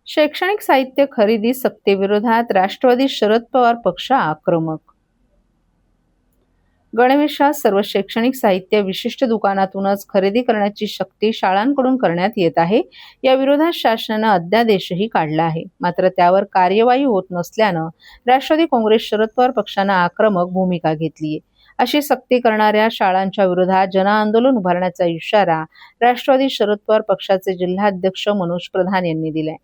शैक्षणिक साहित्य खरेदी सक्तीविरोधात राष्ट्रवादी शरद पवार पक्ष आक्रमक. गणवेशात सर्व शैक्षणिक साहित्य विशिष्ट दुकानातूनच खरेदी करण्याची सक्ती शाळांकडून करण्यात येत आहे. या विरोधात शासनानं अध्यादेशही काढला आहे. मात्र त्यावर कार्यवाही होत नसल्यानं राष्ट्रवादी काँग्रेस शरद पवार पक्षानं आक्रमक भूमिका घेतली आहे. अशी सक्ती करणाऱ्या शाळांच्या विरोधात जनआंदोलन उभारण्याचा इशारा राष्ट्रवादी शरद पवार पक्षाचे जिल्हाध्यक्ष मनोज प्रधान यांनी दिलाय.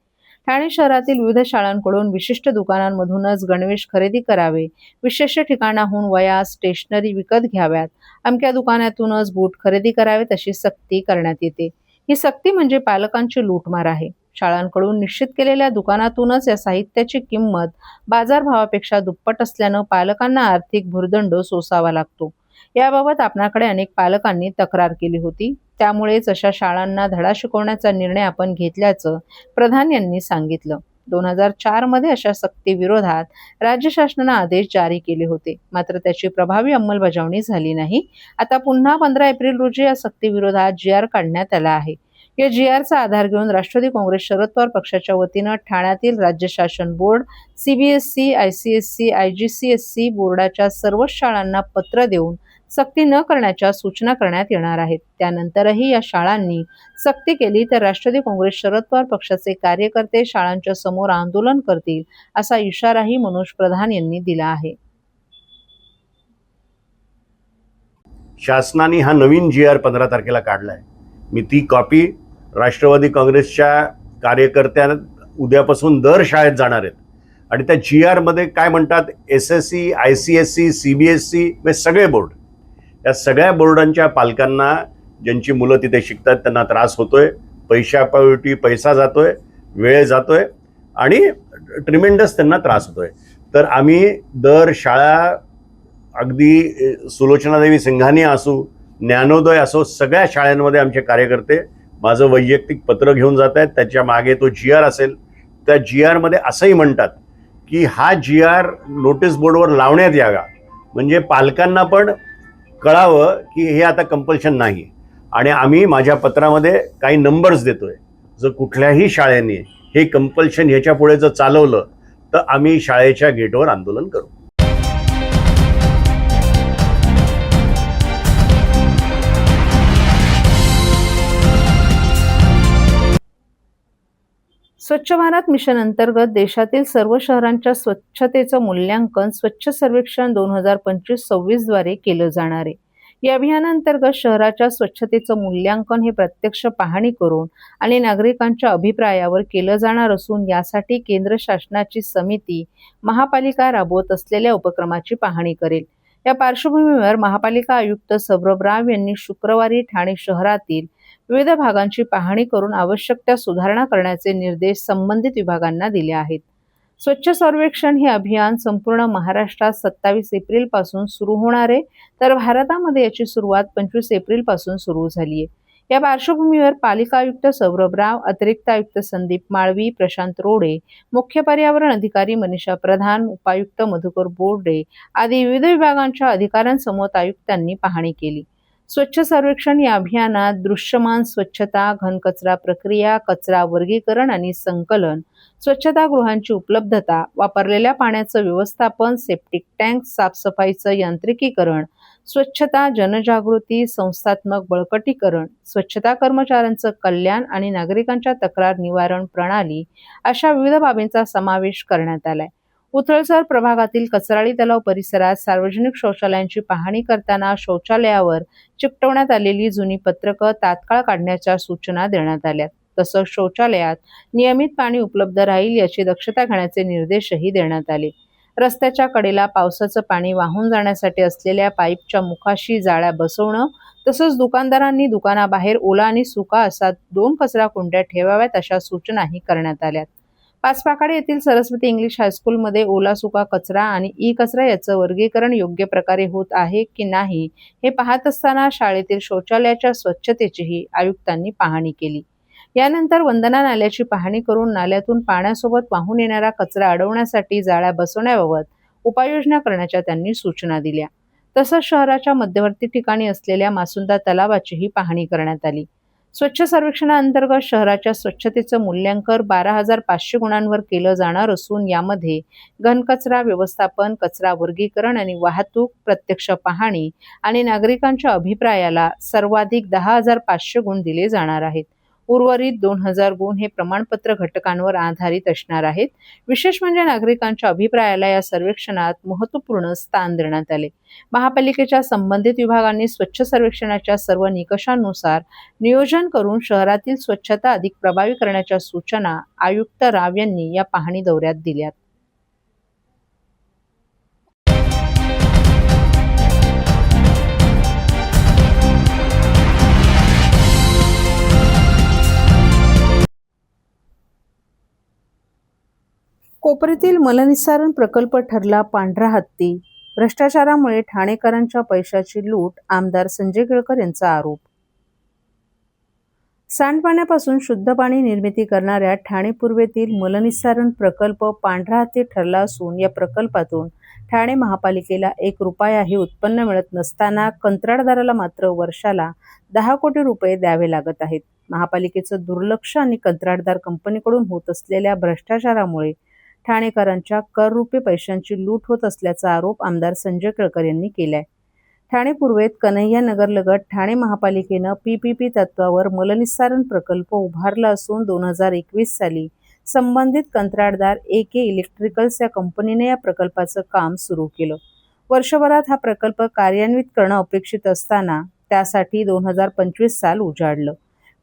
ठाणे शहरातील विविध शाळांकडून विशिष्ट दुकानांमधूनच गणवेश खरेदी करावे, विशिष्ट ठिकाणाहून वह्या, स्टेशनरी विकत घ्याव्यात, अमक्या दुकानातूनच बूट खरेदी करावेत अशी सक्ती करण्यात येते. ही सक्ती म्हणजे पालकांची लूटमार आहे. शाळांकडून निश्चित केलेल्या दुकानातूनच या साहित्याची किंमत बाजारभावापेक्षा दुप्पट असल्यानं पालकांना आर्थिक भुर्दंड सोसावा लागतो. याबाबत आपणाकडे अनेक पालकांनी तक्रार केली होती. त्यामुळेच अशा शाळांना धडा शिकवण्याचा निर्णय आपण घेतल्याचं प्रधान यांनी सांगितलं. 2004 मध्ये अशा सक्तीविरोधात राज्य शासनानं आदेश जारी केले होते. मात्र त्याची प्रभावी अंमलबजावणी झाली नाही. आता पुन्हा 15 एप्रिल रोजी या सक्तीविरोधात GR काढण्यात आला आहे. या GRचा आधार घेऊन राष्ट्रवादी काँग्रेस शरद पवार पक्षाच्या वतीनं ठाण्यातील राज्य शासन बोर्ड, CBSE, ICSE, IGCSE बोर्डाच्या सर्वच शाळांना पत्र देऊन सक्ती न करण्याच्या सूचना करण्यात येणार आहेत. त्यानंतरही या शाळांनी सक्ती केली तर राष्ट्रवादी काँग्रेस शरद पवार पक्षाचे कार्यकर्ते शाळांच्या समोर आंदोलन करतील, असा इशाराही मनोज प्रधान यांनी दिला आहे. शासनाने हा नवीन GR 15 तारखेला काढलाय. मी ती कॉपी राष्ट्रवादी काँग्रेसच्या कार्यकर्त्या उद्यापासून दर शाळेत जाणार आहेत आणि त्या GR मध्ये काय म्हणतात, SSE, ICSE, CBSE सगळे बोर्ड, या सगळ्या बोर्डांच्या पालकांना ज्यांची मुलं तिथे शिकतात त्यांना त्रास होतोय, पैशापोटी पैसा जातोय, वेळ जातोय आणि ट्रिमेंडस त्यांना त्रास होतोय. तर आम्ही दर शाळा, अगदी सुलोचनादेवी सिंघानिया असो, ज्ञानोदय असो, सगळ्या शाळांमध्ये आमचे कार्यकर्ते माझं वैयक्तिक पत्र घेऊन जात आहेत. त्याच्या मागे तो GR असेल. त्या GR मध्ये असंही म्हणतात की हा GR नोटीस बोर्डवर लावण्यात यावा, म्हणजे पालकांना पण कळावं की हे आता कंपल्शन नाही. आणि आम्ही माझ्या पत्रामध्ये काही नंबर्स देतोय. जर कुठल्याही शाळेने हे कंपल्शन ह्याच्या पुढे जर चालवलं तर आम्ही शाळेच्या गेटवर आंदोलन करू. स्वच्छ भारत मिशन अंतर्गत देशातील सर्व शहरांच्या स्वच्छतेचं मूल्यांकन स्वच्छ सर्वेक्षण 2025-26 द्वारे केलं जाणार आहे. या अभियानांतर्गत शहराच्या स्वच्छतेचं मूल्यांकन हे प्रत्यक्ष पाहणी करून आणि नागरिकांच्या अभिप्रायावर केलं जाणार असून यासाठी केंद्र शासनाची समिती महापालिका राबवत असलेल्या उपक्रमाची पाहणी करेल. या पार्श्वभूमीवर महापालिका आयुक्त सौरभ राव यांनी शुक्रवारी ठाणे शहरातील विविध भागांची पाहणी करून आवश्यक त्या सुधारणा करण्याचे निर्देश संबंधित विभागांना दिले आहेत. स्वच्छ सर्वेक्षण हे अभियान संपूर्ण महाराष्ट्रात 27 एप्रिल पासून सुरू होणार आहे, तर भारतामध्ये याची सुरुवात 25 एप्रिल पासून सुरू झाली आहे. या पार्श्वभूमीवर पालिका आयुक्त सौरभ राव, अतिरिक्त आयुक्त संदीप माळवी, प्रशांत रोडे, मुख्य पर्यावरण अधिकारी मनीषा प्रधान, उपायुक्त मधुकर बोर्डे आदी विविध विभागांच्या अधिकाऱ्यांसमोर आयुक्तांनी पाहणी केली. स्वच्छ सर्वेक्षण या अभियानात दृश्यमान स्वच्छता, घनकचरा प्रक्रिया, कचरा वर्गीकरण आणि संकलन, स्वच्छतागृहांची उपलब्धता, वापरलेल्या पाण्याचं व्यवस्थापन, सेप्टिक टँक, साफसफाईचं यांत्रिकीकरण, स्वच्छता, जनजागृती, संस्थात्मक बळकटीकरण, स्वच्छता कर्मचाऱ्यांचं कल्याण आणि नागरिकांच्या तक्रार निवारण प्रणाली अशा विविध बाबींचा समावेश करण्यात आलाय. उथळसर प्रभागातील कचराळी तलाव परिसरात सार्वजनिक शौचालयांची पाहणी करताना शौचालयावर चिकटवण्यात आलेली जुनी पत्रकं तात्काळ काढण्याच्या सूचना देण्यात आल्या. तसंच शौचालयात नियमित पाणी उपलब्ध राहील याची दक्षता घेण्याचे निर्देशही देण्यात आले. रस्त्याच्या कडेला पावसाचं पाणी वाहून जाण्यासाठी असलेल्या पाईपच्या मुखाशी जाळ्या बसवणं, तसंच दुकानदारांनी दुकानाबाहेर ओला आणि सुका असा 2 कचरा कुंड्या ठेवाव्यात अशा सूचनाही करण्यात आल्या. पाचपाखाडे येथील सरस्वती इंग्लिश हायस्कूलमध्ये ओला सुका कचरा आणि कचरा याचं वर्गीकरण योग्य प्रकारे होत आहे की नाही हे पाहत असताना शाळेतील शौचालयाच्या स्वच्छतेचीही आयुक्तांनी पाहणी केली. यानंतर वंदना नाल्याची पाहणी करून नाल्यातून पाण्यासोबत वाहून येणारा कचरा अडवण्यासाठी जाळ्या बसवण्याबाबत उपाययोजना करण्याच्या त्यांनी सूचना दिल्या. तसंच शहराच्या मध्यवर्ती ठिकाणी असलेल्या मासुंदा तलावाचीही पाहणी करण्यात आली. स्वच्छ सर्वेक्षणाअंतर्गत शहराच्या स्वच्छतेचं मूल्यांकन 12,500 गुणांवर केलं जाणार असून यामध्ये घनकचरा व्यवस्थापन, कचरा वर्गीकरण आणि वाहतूक, प्रत्यक्ष पाहणी आणि नागरिकांच्या अभिप्रायाला सर्वाधिक 10,500 गुण दिले जाणार आहेत. उर्वरित 2,000 गुण हे प्रमाणपत्र घटकांवर आधारित असणार आहेत. विशेष म्हणजे नागरिकांच्या अभिप्रायाला या सर्वेक्षणात महत्त्वपूर्ण स्थान देण्यात आले. महापालिकेच्या संबंधित विभागांनी स्वच्छ सर्वेक्षणाच्या सर्व निकषांनुसार नियोजन करून शहरातील स्वच्छता अधिक प्रभावी करण्याच्या सूचना आयुक्त राव यांनी या पाहणी दौऱ्यात दिल्यात. कोपरीतील मलनिस्सारण प्रकल्प ठरला पांढरा हत्ती. भ्रष्टाचारामुळे ठाणेकरांच्या पैशाची लूट, आमदार संजय केळकर यांचा आरोप. सांडपाण्यापासून शुद्ध पाणी निर्मिती करणाऱ्या ठाणे पूर्वेतील मलनिस्सारण प्रकल्प पांढरा हत्ती ठरला असून या प्रकल्पातून ठाणे महापालिकेला 1 रुपयाही उत्पन्न मिळत नसताना कंत्राटदाराला मात्र वर्षाला 10 कोटी रुपये द्यावे लागत आहेत. महापालिकेचं दुर्लक्ष आणि कंत्राटदार कंपनीकडून होत असलेल्या भ्रष्टाचारामुळे ठाणेकरांच्या कररुपी पैशांची लूट होत असल्याचा आरोप आमदार संजय केळकर यांनी केलाय. ठाणे पूर्वेत कन्हैया नगरलगत ठाणे महापालिकेनं PPP तत्वावर मलनिस्सारण प्रकल्प उभारला असून 2021 साली संबंधित कंत्राटदार AK इलेक्ट्रिकल्स या कंपनीने या प्रकल्पाचं काम सुरू केलं. वर्षभरात हा प्रकल्प कार्यान्वित करणं अपेक्षित असताना त्यासाठी 2025 साल उजाडलं.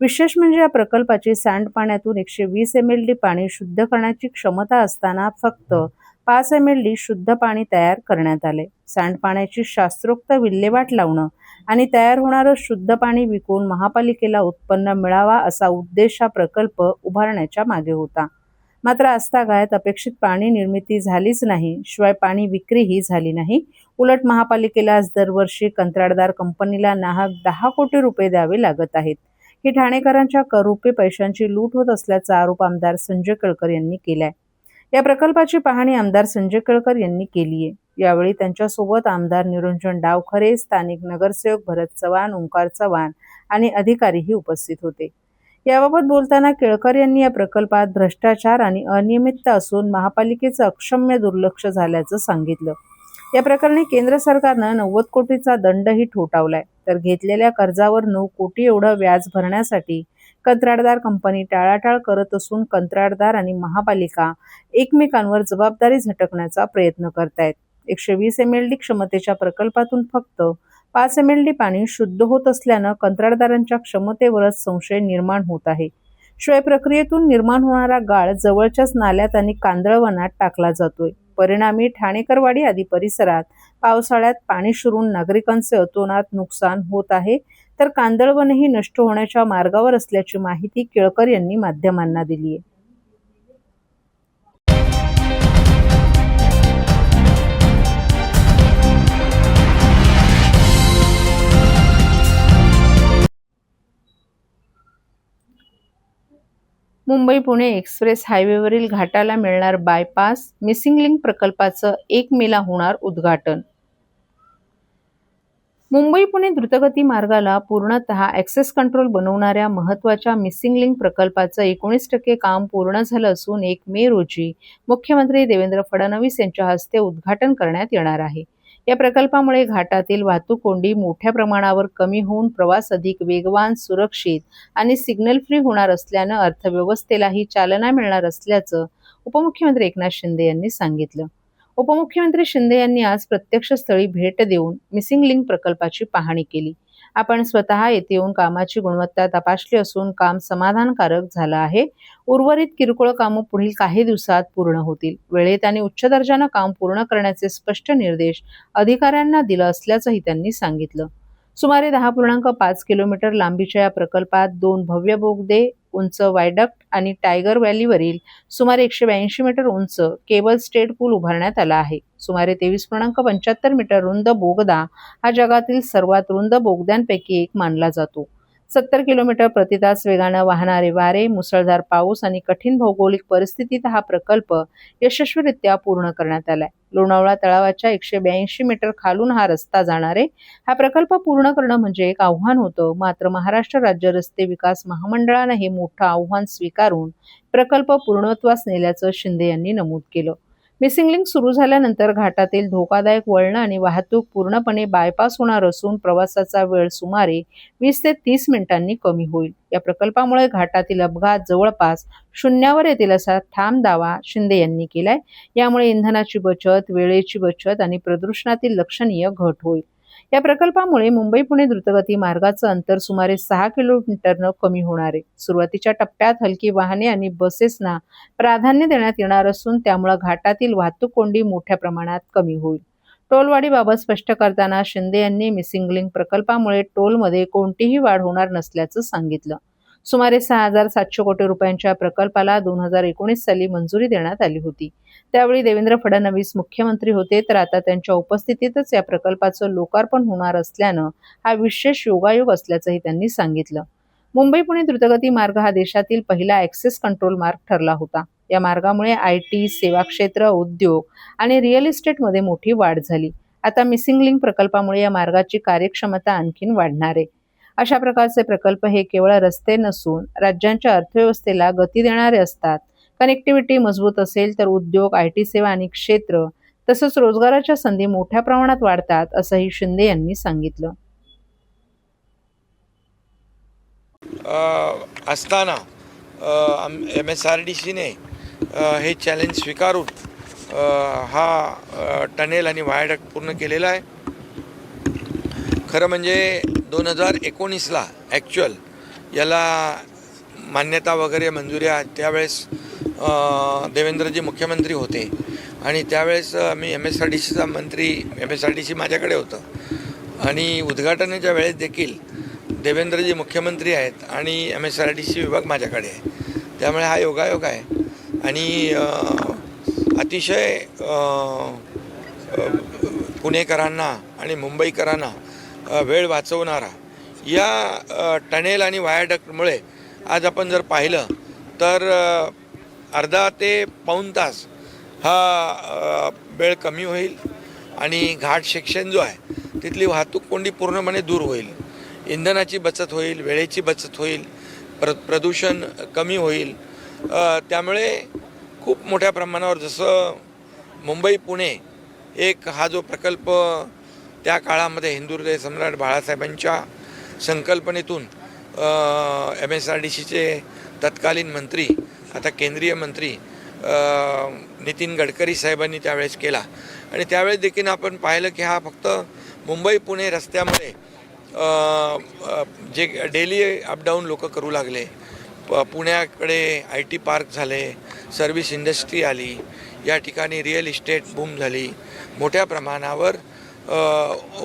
विशेष म्हणजे या प्रकल्पाची सांडपाण्यातून 120 mld पाणी शुद्ध करण्याची क्षमता असताना फक्त 5 mld शुद्ध पाणी तयार करण्यात आले. सांडपाण्याची शास्त्रोक्त विल्हेवाट लावणं आणि तयार होणारं शुद्ध पाणी विकून महापालिकेला उत्पन्न मिळावा असा उद्देश हा प्रकल्प उभारण्याच्या मागे होता. मात्र आजतागायत अपेक्षित पाणी निर्मिती झालीच नाही, शिवाय पाणी विक्रीही झाली नाही. उलट महापालिकेला आज दरवर्षी कंत्राटदार कंपनीला नाहक 10 कोटी रुपये द्यावे लागत आहेत. ही ठाणेकरांच्या कररुपी पैशांची लूट होत असल्याचा आरोप आमदार संजय केळकर यांनी केलाय. या प्रकल्पाची पाहणी आमदार संजय केळकर यांनी केली आहे. यावेळी त्यांच्यासोबत आमदार निरंजन डावखरे, स्थानिक नगरसेवक भरत चव्हाण, ओंकार चव्हाण आणि अधिकारीही उपस्थित होते. याबाबत बोलताना केळकर यांनी या प्रकल्पात भ्रष्टाचार आणि अनियमितता असून महापालिकेचं अक्षम्य दुर्लक्ष झाल्याचं सांगितलं. या प्रकरणी केंद्र सरकारनं 90 कोटीचा दंडही ठोठावलाय, तर घेतलेल्या कर्जावर 9 कोटी एवढं व्याज भरण्यासाठी कंत्राटदार कंपनी टाळाटाळ करत असून कंत्राटदार आणि महापालिका एकमेकांवर जबाबदारी झटकण्याचा प्रयत्न करतायत. 120 mld क्षमतेच्या प्रकल्पातून फक्त 5 mld पाणी शुद्ध होत असल्यानं कंत्राटदारांच्या क्षमतेवरच संशय निर्माण होत आहे. शिवाय प्रक्रियेतून निर्माण होणारा गाळ जवळच्याच नाल्यात आणि कांदळवनात टाकला जातोय. परिणामी ठाणेकरवाडी आदी परिसरात पावसाळ्यात पाणी शिरून नागरिकांचे अतोनात नुकसान होत आहे, तर कांदळवनही नष्ट होण्याच्या मार्गावर असल्याची माहिती केळकर यांनी माध्यमांना दिली आहे. मुंबई-पुणे एक्सप्रेस हायवेवरील घाटाला मिळणार बायपास, मिसिंग लिंक प्रकल्पाचं 1 मेला होणार उद्घाटन. मुंबई-पुणे द्रुतगती मार्गाला पूर्णतः ॲक्सेस कंट्रोल बनवणाऱ्या महत्त्वाच्या मिसिंग लिंक प्रकल्पाचं 19% काम पूर्ण झालं असून 1 मे रोजी मुख्यमंत्री देवेंद्र फडणवीस यांच्या हस्ते उद्घाटन करण्यात येणार आहे. या प्रकल्पामुळे घाटातील वाहतूक कोंडी मोठ्या प्रमाणावर कमी होऊन प्रवास अधिक वेगवान, सुरक्षित आणि सिग्नल फ्री होणार असल्यानं अर्थव्यवस्थेलाही चालना मिळणार असल्याचं उपमुख्यमंत्री एकनाथ शिंदे यांनी सांगितलं. उपमुख्यमंत्री शिंदे यांनी आज प्रत्यक्ष स्थळी भेट देऊन मिसिंग लिंक प्रकल्पाची पाहणी केली. आपण स्वतः येथे येऊन कामाची गुणवत्ता तपासली असून काम समाधानकारक झालं आहे. उर्वरित किरकोळ कामं पुढील काही दिवसात पूर्ण होतील. वेळेत आणि उच्च दर्जानं काम पूर्ण करण्याचे स्पष्ट निर्देश अधिकाऱ्यांना दिलं असल्याचंही त्यांनी सांगितलं. सुमारे 10.5 किलोमीटर लांबीच्या या प्रकल्पात 2 भव्य बोगदे, उंच वायडक्ट आणि टायगर व्हॅलीवरील सुमारे 182 मीटर उंच केबल स्टेड पूल उभारण्यात आला आहे. सुमारे 23.75 मीटर रुंद बोगदा हा जगातील सर्वात रुंद बोगद्यांपैकी एक मानला जातो. 70 किलोमीटर प्रति तास वेगानं वाहणारे वारे, मुसळधार पाऊस आणि कठीण भौगोलिक परिस्थितीत हा प्रकल्प यशस्वीरित्या पूर्ण करण्यात आलाय. लोणावळा तळावाच्या 182 मीटर खालून हा रस्ता जाणार आहे. हा प्रकल्प पूर्ण करणं म्हणजे एक आव्हान होतं. मात्र महाराष्ट्र राज्य रस्ते विकास महामंडळानं हे मोठं आव्हान स्वीकारून प्रकल्प पूर्णत्वास नेल्याचं शिंदे यांनी नमूद केलं. मिसिंग लिंक सुरू झाल्यानंतर घाटातील धोकादायक वळणं आणि वाहतूक पूर्णपणे बायपास होणार असून प्रवासाचा वेळ सुमारे 20 ते 30 मिनिटांनी कमी होईल. या प्रकल्पामुळे घाटातील अपघात जवळपास शून्यावर येतील असा ठाम दावा शिंदे यांनी केलाय. यामुळे इंधनाची बचत, वेळेची बचत आणि प्रदूषणातील लक्षणीय घट होईल. या प्रकल्पामुळे मुंबई-पुणे द्रुतगती मार्गाचं अंतर सुमारे 6 किलोमीटरनं कमी होणार आहे. सुरुवातीच्या टप्प्यात हलकी वाहने आणि बसेसना प्राधान्य देण्यात येणार असून त्यामुळे घाटातील वाहतूक कोंडी मोठ्या प्रमाणात कमी होईल. टोलवाढीबाबत स्पष्ट करताना शिंदे यांनी मिसिंग लिंक प्रकल्पामुळे टोलमध्ये कोणतीही वाढ होणार नसल्याचं सांगितलं. सुमारे 6,700 कोटी रुपयांच्या प्रकल्पाला 2019 साली मंजुरी देण्यात आली होती. त्यावेळी देवेंद्र फडणवीस मुख्यमंत्री होते, तर आता त्यांच्या उपस्थितीतच या प्रकल्पाचं लोकार्पण होणार असल्यानं हा विशेष योगायोग असल्याचंही त्यांनी सांगितलं. मुंबई-पुणे द्रुतगती मार्ग हा देशातील पहिला ॲक्सेस कंट्रोल मार्ग ठरला होता. या मार्गामुळे IT, सेवा क्षेत्र, उद्योग आणि रिअल इस्टेटमध्ये मोठी वाढ झाली. आता मिसिंग लिंक प्रकल्पामुळे या मार्गाची कार्यक्षमता आणखीन वाढणार आहे. अशा प्रकारचे प्रकल्प हे केवळ रस्ते नसून राज्यांच्या अर्थव्यवस्थेला गती देणारे असतात. कनेक्टिव्हिटी मजबूत असेल तर उद्योग, IT सेवा आणि क्षेत्र तसंच रोजगाराच्या संधी मोठ्या प्रमाणात वाढतात, असंही शिंदे यांनी सांगितलं. असताना MSRDCने हे चॅलेंज स्वीकारून हा टनेल आणि व्हायडक्ट पूर्ण केलेला आहे. खरं म्हणजे 2019ला ॲक्च्युअल याला मान्यता वगैरे मंजुऱ्या त्यावेळेस देवेंद्रजी मुख्यमंत्री होते आणि त्यावेळेस मी MSRDC माझ्याकडे होतं आणि उद्घाटनाच्या वेळेस देखील देवेंद्रजी मुख्यमंत्री आहेत आणि MSRDC विभाग माझ्याकडे आहे. त्यामुळे हा योगायोग आहे आणि अतिशय पुणेकरांना आणि मुंबईकरांना वेळ वाचवणारा या टनेल आणि व्हायडक्टमुळे आज आपण जर पाहिलं तर अर्धा ते पाऊण तास हा वेळ कमी होईल आणि घाट सेक्शन जो आहे तिथली वाहतूक कोंडी पूर्णपणे दूर होईल. इंधनाची बचत होईल, वेळेची बचत होईल, प्रदूषण कमी होईल. त्यामुळे खूप मोठ्या प्रमाणावर जसं मुंबई-पुणे एक हा जो प्रकल्प त्या काळामध्ये हिंदुहृदय सम्राट बाळासाहेबांच्या संकल्पनेतून MSRDCचे तत्कालीन मंत्री आता केंद्रीय मंत्री नितीन गडकरी साहेबांनी त्यावेळेस केला आणि त्यावेळेस देखील आपण पाहिलं की हा फक्त मुंबई-पुणे रस्त्यामुळे जे डेली अपडाऊन लोक करू लागले. पुण्याकडे IT पार्क झाले, सर्व्हिस इंडस्ट्री आली, या ठिकाणी रिअल इस्टेट बूम झाली, मोठ्या प्रमाणावर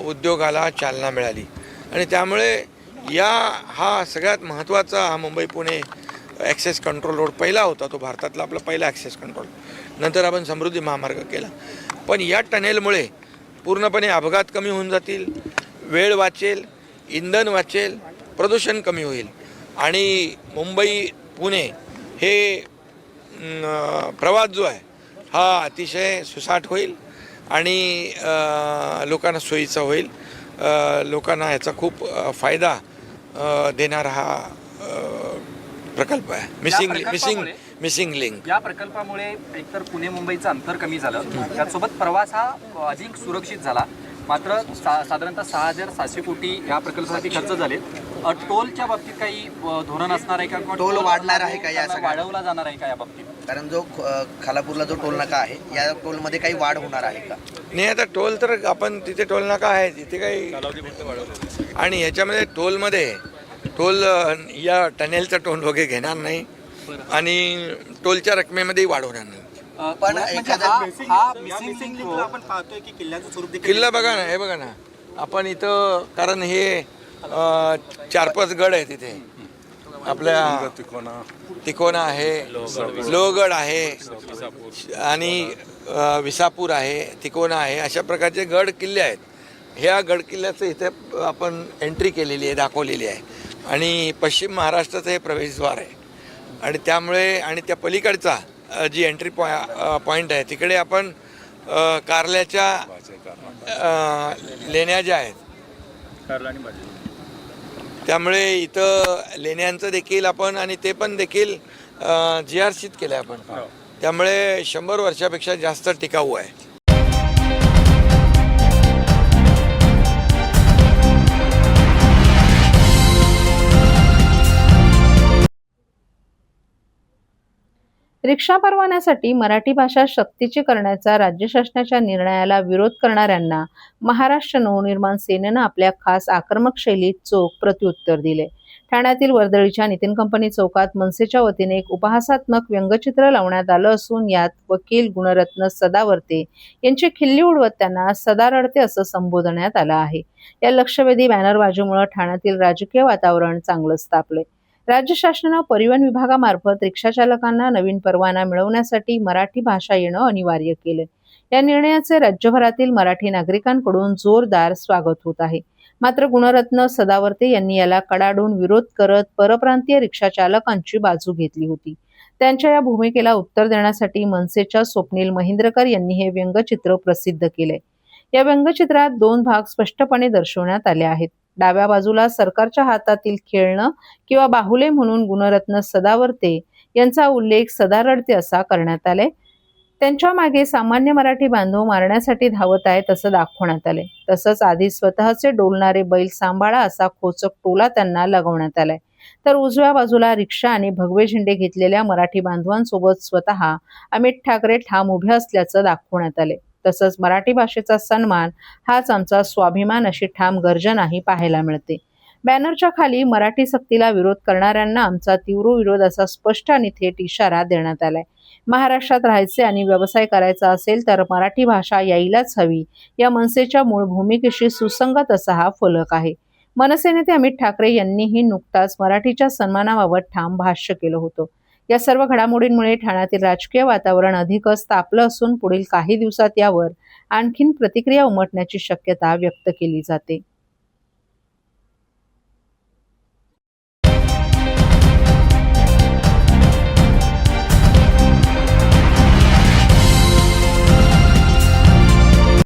उद्योगाला चालना मिळाली आणि त्यामुळे हा सगळ्यात महत्त्वाचा हा मुंबई-पुणे ॲक्सेस कंट्रोल रोड पहिला होता. तो भारतातला आपला पहिला ॲक्सेस कंट्रोल. नंतर आपण समृद्धी महामार्ग केला. पण या टनेलमुळे पूर्णपणे अपघात कमी होऊन जातील, वेळ वाचेल, इंधन वाचेल, प्रदूषण कमी होईल आणि मुंबई-पुणे हे प्रवास जो आहे हा अतिशय सुसाट होईल आणि लोकांना सोयीचा होईल. लोकांना याचा खूप फायदा देणारा हा प्रकल्प आहे मिसिंग लिंक. या प्रकल्पामुळे एकतर पुणे मुंबईचं अंतर कमी झालं, त्यासोबत प्रवास हा अधिक सुरक्षित झाला. मात्र साधारणतः 6,700 कोटी या प्रकल्पासाठी खर्च झाले. टोलच्या बाबतीत काही धोरण असणार आहे का? टोल वाढणार आहे का? या वाढवला जाणार आहे का या बाबतीत? कारण जो खालापूरला जो टोल नाका आहे या टोलमध्ये काही वाढ होणार आहे का? नाही, आता टोल तर आपण तिथे टोल नाका आहे तिथे काही आणि ह्याच्यामध्ये टोल या टनेलचा टोल वगैरे घेणार नाही आणि टोलच्या रकमेमध्येही वाढ होणार नाही. पण किल्ला बघा ना, हे बघा ना आपण इथं, कारण हे 4-5 गड आहे तिथे. आपल्या तिकोना आहे, लोहगड आहे आणि विसापूर आहे, तिकोना आहे, अशा प्रकारचे गड किल्ले आहेत. ह्या गड किल्ल्याचं इथे आपण एंट्री केलेली आहे, दाखवलेली आहे आणि पश्चिम महाराष्ट्राचं हे प्रवेशद्वार आहे आणि त्यामुळे आणि त्या पलीकडचा जी एंट्री पॉईंट आहे तिकडे आपण कारल्याच्या लेण्या ज्या आहेत त्यामुळे इथं लेण्यांचं देखील आपण आणि ते पण देखील GRCत केलं आहे आपण, त्यामुळे 100 वर्षापेक्षा जास्त टिकाऊ आहे. रिक्षा परवान्यासाठी मराठी भाषा सक्तीची करण्याचा राज्य शासनाच्या निर्णयाला विरोध करणाऱ्यांना महाराष्ट्र नवनिर्माण सेनेनं आपल्या खास आक्रमक शैलीत चोख प्रत्युत्तर दिले. ठाण्यातील वर्दळीच्या नितीन कंपनी चौकात मनसेच्या वतीने एक उपहासात्मक व्यंगचित्र लावण्यात आलं असून यात वकील गुणरत्न सदावर्ते यांची खिल्ली उडवत त्यांना सदा रडते असं संबोधण्यात आलं आहे. या लक्षवेधी बॅनरबाजीमुळे ठाण्यातील राजकीय वातावरण चांगलंच तापले. राज्य शासनानं परिवहन विभागामार्फत रिक्षा चालकांना नवीन परवाना मिळवण्यासाठी मराठी भाषा येणं अनिवार्य केलं. या निर्णयाचे राज्यभरातील मराठी नागरिकांकडून जोरदार स्वागत होत आहे. मात्र गुणरत्न सदावर्ते यांनी याला कडाडून विरोध करत परप्रांतीय रिक्षा चालकांची बाजू घेतली होती. त्यांच्या या भूमिकेला उत्तर देण्यासाठी मनसेच्या स्वप्नील महिंद्रकर यांनी हे व्यंगचित्र प्रसिद्ध केले. या व्यंगचित्रात 2 भाग स्पष्टपणे दर्शवण्यात आले आहेत. डाव्या बाजूला सरकारच्या हातातील खेळणं किंवा बाहुले म्हणून गुणरत्न सदावर्ते यांचा उल्लेख सदा रडते असा करण्यात आलाय. त्यांच्या मागे सामान्य मराठी बांधव मारण्यासाठी धावत आहेत असं दाखवण्यात आले. तसंच आधी स्वतःचे डोलणारे बैल सांभाळा असा खोचक टोला त्यांना लगवण्यात आलाय. तर उजव्या बाजूला रिक्षा आणि भगवे झेंडे घेतलेल्या मराठी बांधवांसोबत स्वतः अमित ठाकरे ठाम उभे असल्याचं दाखवण्यात आले. तसंच मराठी भाषेचा सन्मान हाच आमचा स्वाभिमान अशी ठाम गर्जनाही पाहायला मिळते. बॅनरच्या खाली मराठी सक्तीला विरोध करणाऱ्यांना आमचा तीव्र विरोध असा स्पष्ट आणि थेट इशारा देण्यात आलाय. महाराष्ट्रात राहायचे आणि व्यवसाय करायचा असेल तर मराठी भाषा यायलाच हवी या मनसेच्या मूळ भूमिकेशी सुसंगत असा हा फलक आहे. मनसे नेते अमित ठाकरे यांनीही नुकताच मराठीच्या सन्मानाबाबत ठाम भाष्य केलं होतं. या सर्व घडामोडींमुळे ठाण्यातील राजकीय वातावरण अधिकच तापलं असून पुढील काही दिवसात यावर आणखीन प्रतिक्रिया उमटण्याची शक्यता व्यक्त केली जाते.